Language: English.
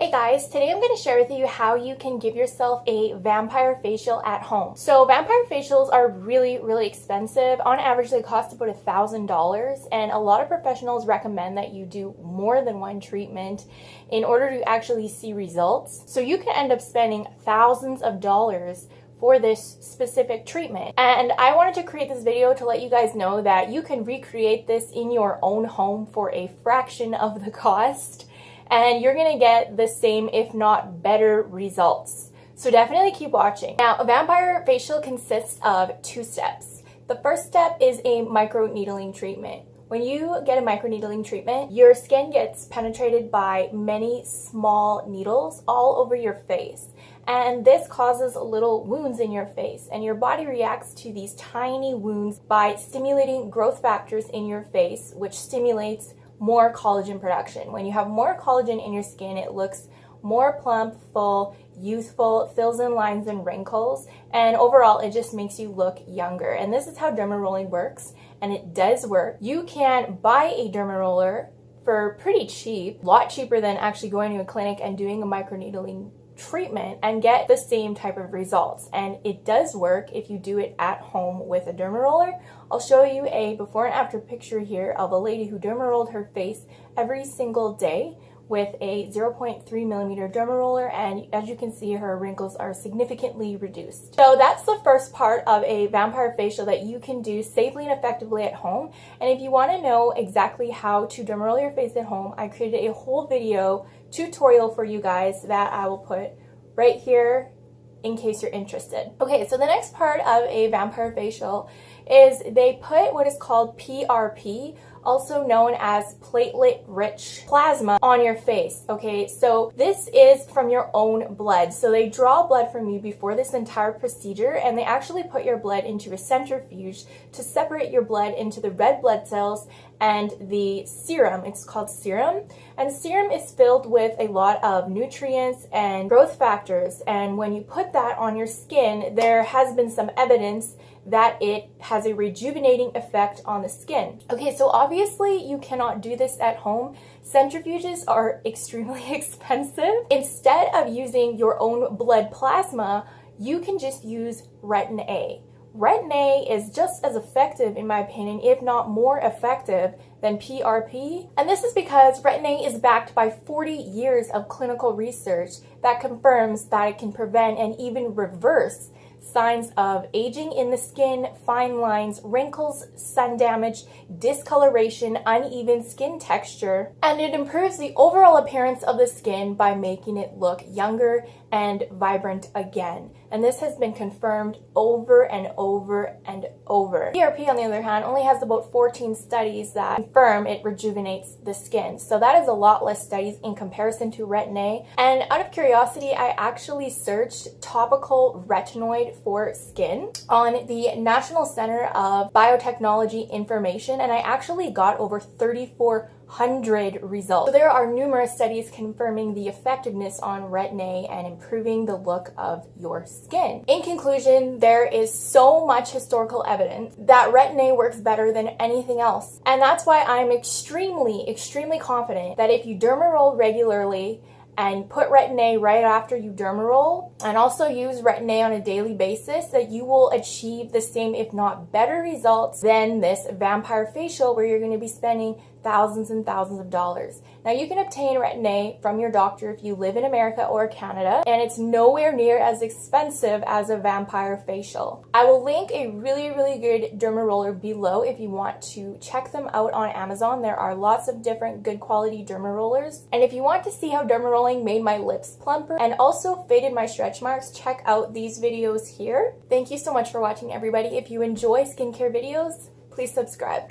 Hey guys, today I'm going to share with you how you can give yourself a vampire facial at home. So vampire facials are really expensive. On average, they cost about $1,000, and a lot of professionals recommend that you do more than one treatment in order to actually see results. So you can end up spending thousands of dollars for this specific treatment. And I wanted to create this video to let you guys know that you can recreate this in your own home for a fraction of the cost. And you're gonna get the same, if not better, results. So definitely keep watching. Now, a vampire facial consists of 2 steps. The first step is a microneedling treatment. When you get a microneedling treatment, your skin gets penetrated by many small needles all over your face. And this causes little wounds in your face, and your body reacts to these tiny wounds by stimulating growth factors in your face, which stimulates more collagen production. When you have more collagen in your skin, it looks more plump, full, youthful, fills in lines and wrinkles, and overall it just makes you look younger. And this is how derma rolling works, and it does work. You can buy a derma roller for pretty cheap, a lot cheaper than actually going to a clinic and doing a microneedling treatment and get the same type of results. And it does work if you do it at home with a derma roller. I'll show you a before and after picture here of a lady who derma rolled her face every single day with a 0.3 millimeter derma roller, and as you can see, her wrinkles are significantly reduced. So that's the first part of a vampire facial that you can do safely and effectively at home. And if you want to know exactly how to derma roll your face at home, I created a whole video tutorial for you guys that I will put right here in case you're interested. Okay, so the next part of a vampire facial is they put what is called PRP, also known as platelet-rich plasma, on your face. Okay, so this is from your own blood. So they draw blood from you before this entire procedure, and they actually put your blood into a centrifuge to separate your blood into the red blood cells and the serum. It's called serum, and serum is filled with a lot of nutrients and growth factors, and when you put that on your skin, there has been some evidence that it has a rejuvenating effect on the skin. Okay, so obviously you cannot do this at home. Centrifuges are extremely expensive. Instead of using your own blood plasma, you can just use Retin A. Retin A is just as effective, in my opinion, if not more effective than PRP. And this is because Retin A is backed by 40 years of clinical research that confirms that it can prevent and even reverse signs of aging in the skin, fine lines, wrinkles, sun damage, discoloration, uneven skin texture, and it improves the overall appearance of the skin by making it look younger and vibrant again. And this has been confirmed over and over and over. PRP, on the other hand, only has about 14 studies that confirm it rejuvenates the skin. So that is a lot less studies in comparison to Retin A. And out of curiosity, I actually searched topical retinoid for skin on the National Center of Biotechnology Information, and I actually got over 3,400 results. So there are numerous studies confirming the effectiveness on Retin A and improving the look of your skin. In conclusion, there is so much historical evidence that Retin A works better than anything else. And that's why I'm extremely confident that if you derma roll regularly and put Retin A right after you derma roll, and also use Retin A on a daily basis, that you will achieve the same, if not better, results than this vampire facial where you're going to be spending thousands and thousands of dollars. Now, you can obtain Retin A from your doctor if you live in America or Canada, and it's nowhere near as expensive as a vampire facial. I will link a really good derma roller below if you want to check them out on Amazon. There are lots of different good quality derma rollers. And if you want to see how derma rolling made my lips plumper and also faded my stretch marks, check out these videos here. Thank you so much for watching, everybody. If you enjoy skincare videos, please subscribe.